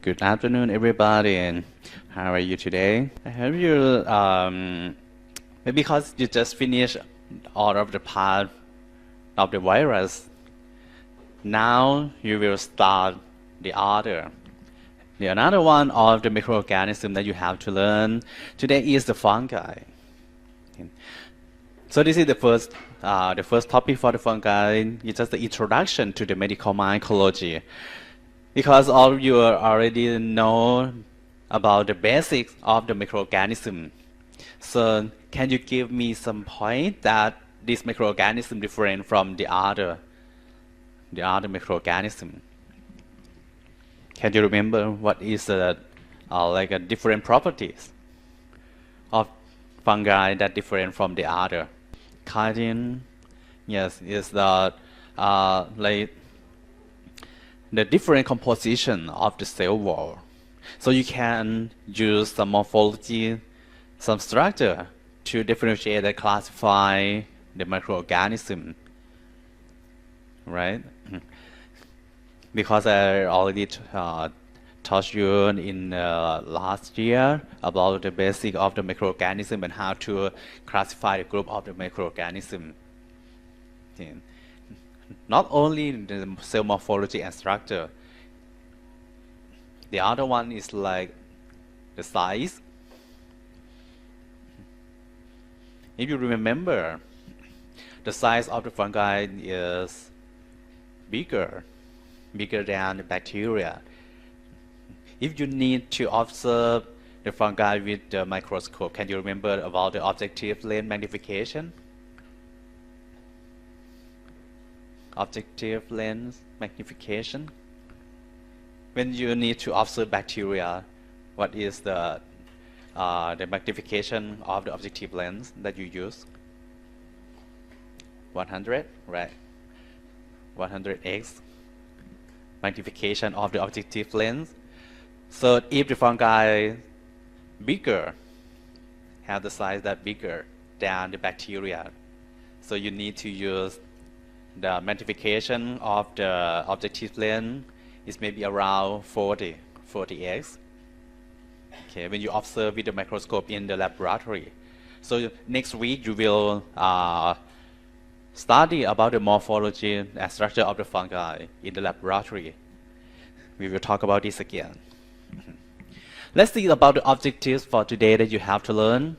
Good afternoon, everybody, and how are you today? I hope you, maybe because you just finished all of the part of the virus, now you will start the other. The another one of the microorganism that you have to learn today is the fungi. So this is the first topic for the fungi. It's just the introduction to the medical mycology. Because all of you already know about the basics of the microorganism. So can you give me some point that this microorganism different from the other microorganism? Can you remember what is like a different properties of fungi that different from the other? Chitin, yes, is like the different composition of the cell wall. So you can use some morphology, some structure to differentiate and classify the microorganism, right? Because I already taught you in last year about the basic of the microorganism and how to classify the group of the microorganism. Not only the cell morphology and structure, the other one is like the size. If you remember, the size of the fungi is bigger than the bacteria. If you need to observe the fungi with the microscope, can you remember about the objective lens magnification? Objective lens magnification. When you need to observe bacteria, what is the magnification of the objective lens that you use? 100, right? 100x magnification of the objective lens. So if the fungi bigger, have the size that bigger than the bacteria, so you need to use the magnification of the objective lens is maybe around 40x. Okay, when you observe with the microscope in the laboratory. So next week you will study about the morphology and structure of the fungi in the laboratory. We will talk about this again. Let's see about the objectives for today that you have to learn.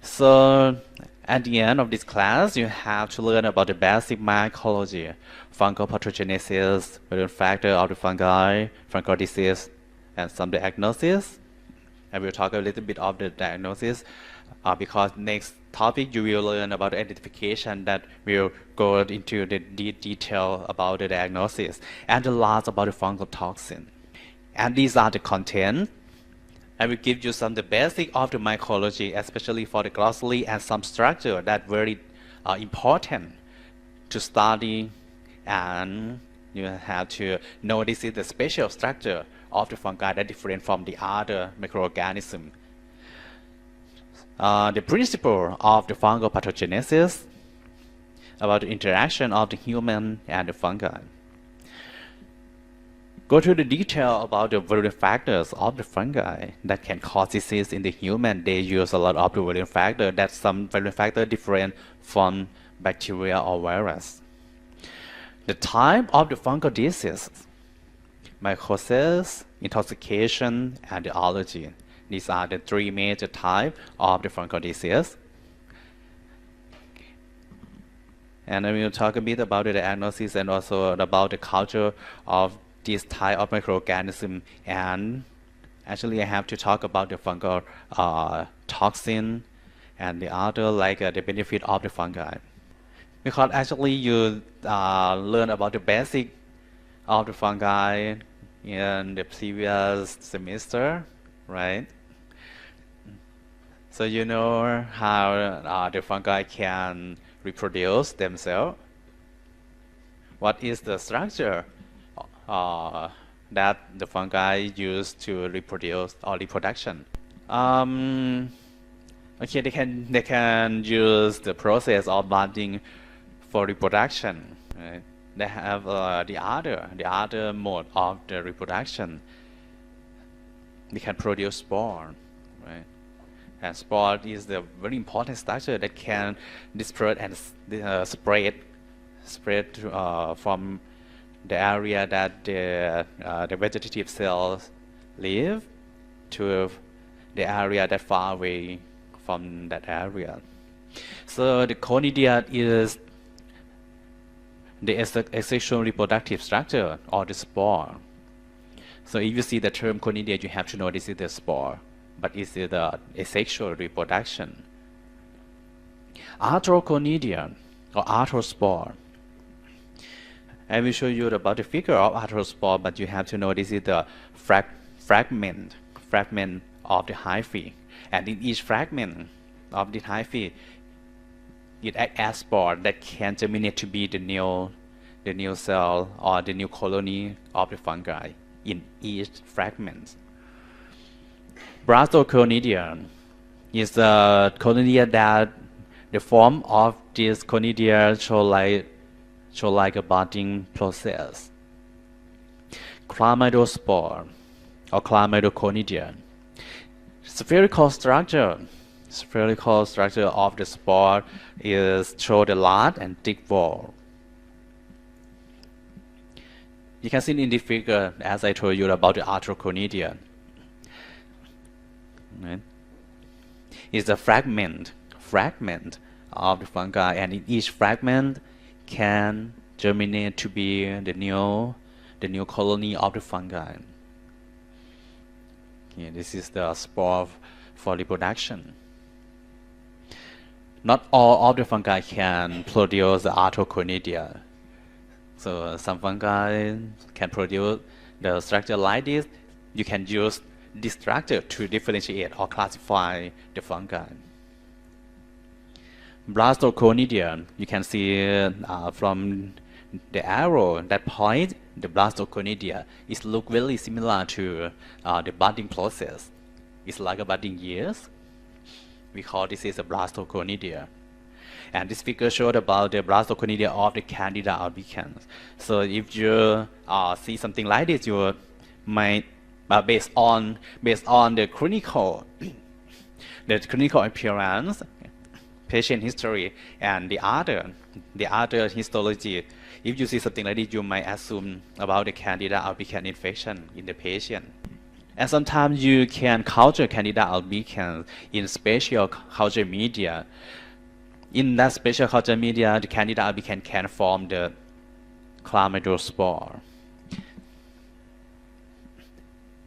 So at the end of this class, you have to learn about the basic mycology, fungal pathogenesis, variant factor of the fungi, fungal disease, and some diagnosis. I will talk a little bit of the diagnosis because next topic you will learn about the identification that will go into the detail about the diagnosis, and the last about the fungal toxin. And these are the content. I will give you some the basic of the mycology, especially for the glossary and some structure that very important to study, and you have to know this is the special structure of the fungi that different from the other microorganism. The principle of the fungal pathogenesis, about the interaction of the human and the fungi. Go to the detail about the variant factors of the fungi that can cause disease in the human. They use a lot of the variant factor, that some variant factor different from bacteria or virus. The type of the fungal disease, mycosis, intoxication, and the allergy. These are the three major types of the fungal disease. And I will talk a bit about the diagnosis and also about the culture of this type of microorganism. And actually I have to talk about the fungal toxin and the other like the benefit of the fungi. Because actually you learn about the basic of the fungi in the previous semester, right? So you know how the fungi can reproduce themselves. What is the structure that the fungi use to reproduce or reproduction? Okay, they can use the process of bonding for reproduction. Right? They have the other mode of the reproduction. they can produce spore, right? And spore is the very important structure that can disperse and spread from the area that the vegetative cells live to the area that far away from that area. So the conidia is the asexual reproductive structure or the spore. So if you see the term conidia, you have to know this is the spore, but it's the asexual reproduction. Arthroconidia or arthrospore. I will show you about the figure of arthrospore, but you have to know this is the fragment of the hyphae, and in each fragment of the hyphae, it acts as spore that can germinate to be the new cell or the new colony of the fungi in each fragment. Brachoconidia is a conidia that the form of this conidia show like a budding process. Chlamydospore or chlamydoconidia. Spherical structure of the spore is show the large and thick wall. You can see in the figure, as I told you about the arthroconidia. Right? It's a fragment of the fungi, and in each fragment can germinate to be the new colony of the fungi. Okay, this is the spore for reproduction. Not all of the fungi can produce the arthroconidia. So some fungi can produce the structure like this. You can use this structure to differentiate or classify the fungi. Blastoconidia, you can see from the arrow that point, the blastoconidia is look very similar to the budding process. It's like a budding yeast. We call this is a blastoconidia. And this figure showed about the blastoconidia of the Candida albicans. So if you see something like this, you might, based on the clinical appearance, patient history, and the other histology, if you see something like this, you might assume about the Candida albicans infection in the patient. And sometimes you can culture Candida albicans in spatial culture media. In that spatial culture media, the Candida albicans can form the chlamydospore.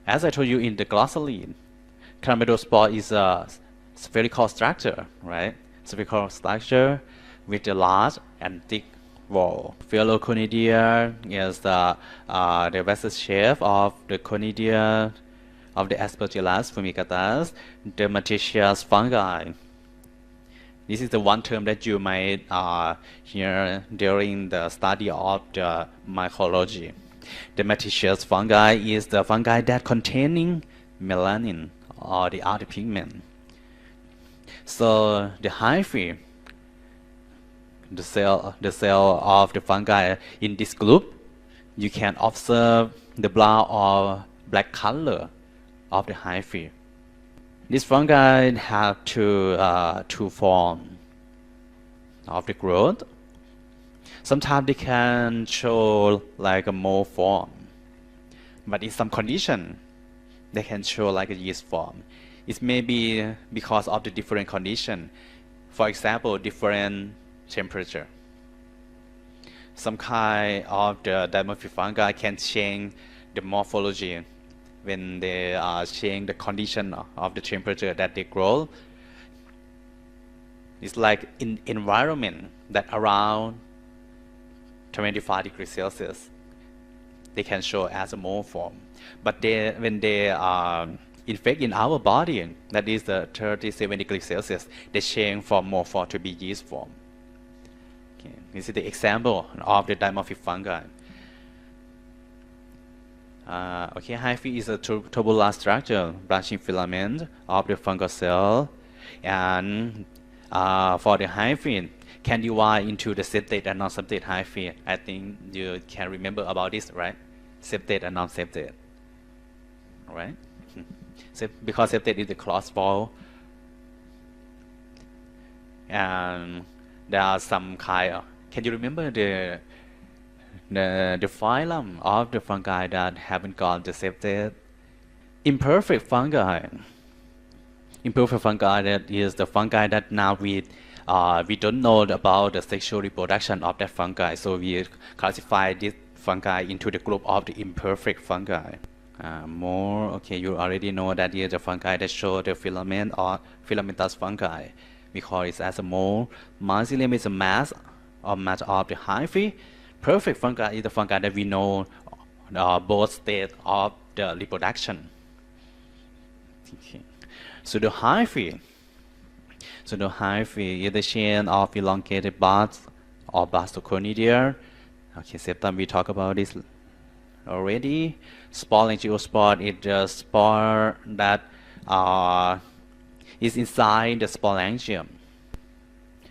As I told you in the glossary, chlamydospore is a spherical structure, right? Spherical structure with a large and thick wall. Phylloconidia is the vessel shape of the conidia of the Aspergillus fumigatus, the dermatitious fungi. This is the one term that you might hear during the study of the mycology. The dermatitious fungi is the fungi that containing melanin or the other pigment. So the hyphae, the cell of the fungi in this group, you can observe the brown or black color of the hyphae. These fungi have two forms of the growth. Sometimes they can show like a mold form, but in some condition, they can show like a yeast form. It may be because of the different condition. For example, different temperature. Some kind of the dimorphic fungi can change the morphology when they change the condition of the temperature that they grow. It's like in environment that around 25 degrees Celsius, they can show as a mold form. But when they infect in our body, that is the 37 degrees Celsius, they change from mold form to be yeast form. Okay. This is the example of the dimorphic fungi. Hyphae is a tubular structure, branching filament of the fungal cell, and for the hyphae, can divide into the septate and non-septate hyphae. I think you can remember about this, right? Septate and non-septate, right? Because septate is the cross wall, and there are some kind of, can you remember the phylum of the fungi that haven't got the septate? Imperfect fungi. Imperfect fungi, that is the fungi that now we don't know about the sexual reproduction of that fungi, so we classify this fungi into the group of the imperfect fungi. Okay, you already know that here the fungi that show the filament or filamentous fungi. We call it as a mole. Mycelium is a mass of the hyphae. Perfect fungi is the fungi that we know both states of the reproduction. Okay. Pseudohyphae is the chain of elongated buds or blastoconidia. Okay, septum, we talk about this already. Spore and geospore is the spore that is inside the sporangium.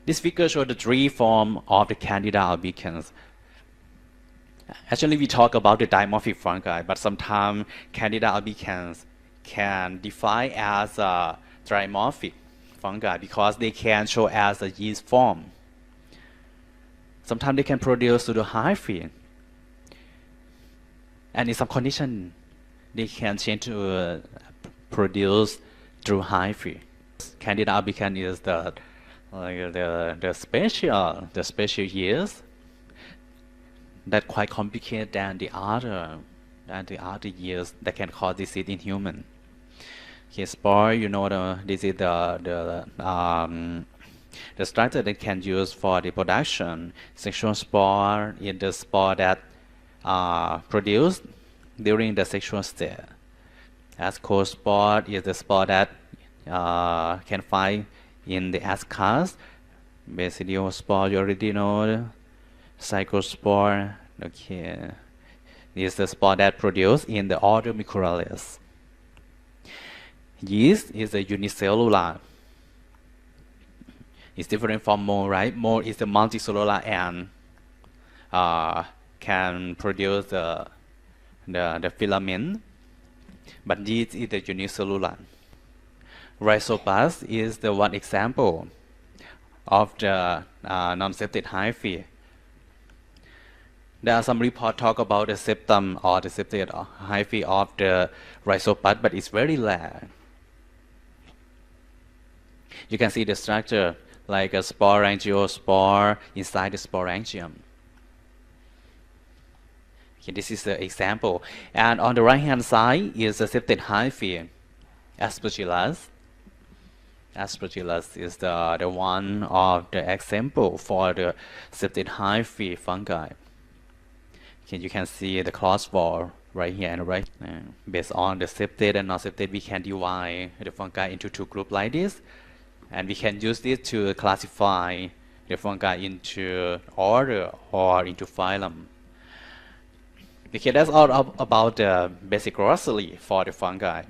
This figure shows the three forms of the Candida albicans. Actually, we talk about the dimorphic fungi, but sometimes Candida albicans can define as a trimorphic fungi because they can show as a yeast form. Sometimes they can produce pseudohyphae, and in some condition, they can change to produce true hyphae. Candida albicans is the special yeast that quite complicated than the other yeast that can cause disease in human. Okay, spore, you know, this is the structure that can use for the production. Sexual spore is the spore that produced during the sexual state. Ascospore is the spore that can find in the ascus. Basidiospore, you already know. Cyclospore, okay, is the spore that produced in the order Mycology. Yeast is a unicellular. It's different from mole, right? Mole is a multicellular and can produce the filament, but yeast is the unicellular. Rhizopus is the one example of the non-septate hyphae. There are some reports talk about the septum or the septate hyphae of the rhizopus, but it's very rare. You can see the structure like a sporangiosspore inside the sporangium. Okay, this is the example. And on the right hand side is the septate hyphae, Aspergillus. Aspergillus is the one of the example for the septate hyphae fungi. Okay, you can see the cross wall right here and right. Based on the septate and non-septate, we can divide the fungi into two groups like this, and we can use this to classify the fungi into order or into phylum. Okay, that's all about the basic glossary for the fungi.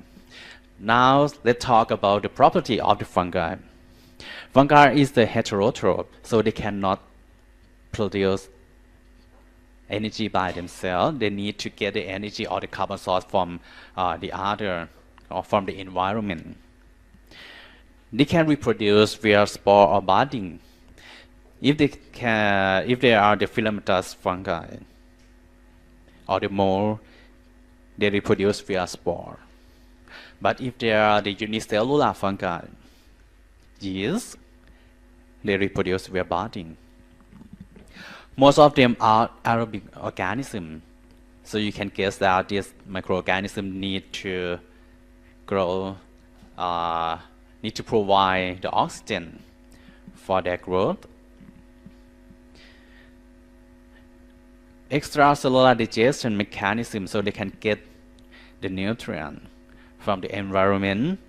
Now let's talk about the property of the fungi. Fungi is the heterotroph, so they cannot produce energy by themselves. They need to get the energy or the carbon source from the other or from the environment. They can reproduce via spore or budding. If they are the filamentous fungi or the mole, they reproduce via spore. But if they are the unicellular fungi, yeast, they reproduce via budding. Most of them are aerobic organisms, so you can guess that this microorganism need to grow, need to provide the oxygen for their growth. Extracellular digestion mechanism, so they can get the nutrient from the environment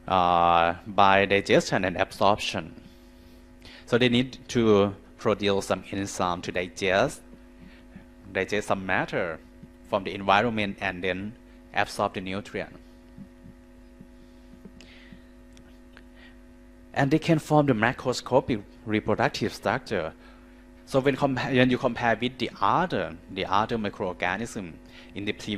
by digestion and absorption. So they need to produce some enzyme to digest some matter from the environment and then absorb the nutrient. And they can form the macroscopic reproductive structure. So when you compare with the other microorganism in the previous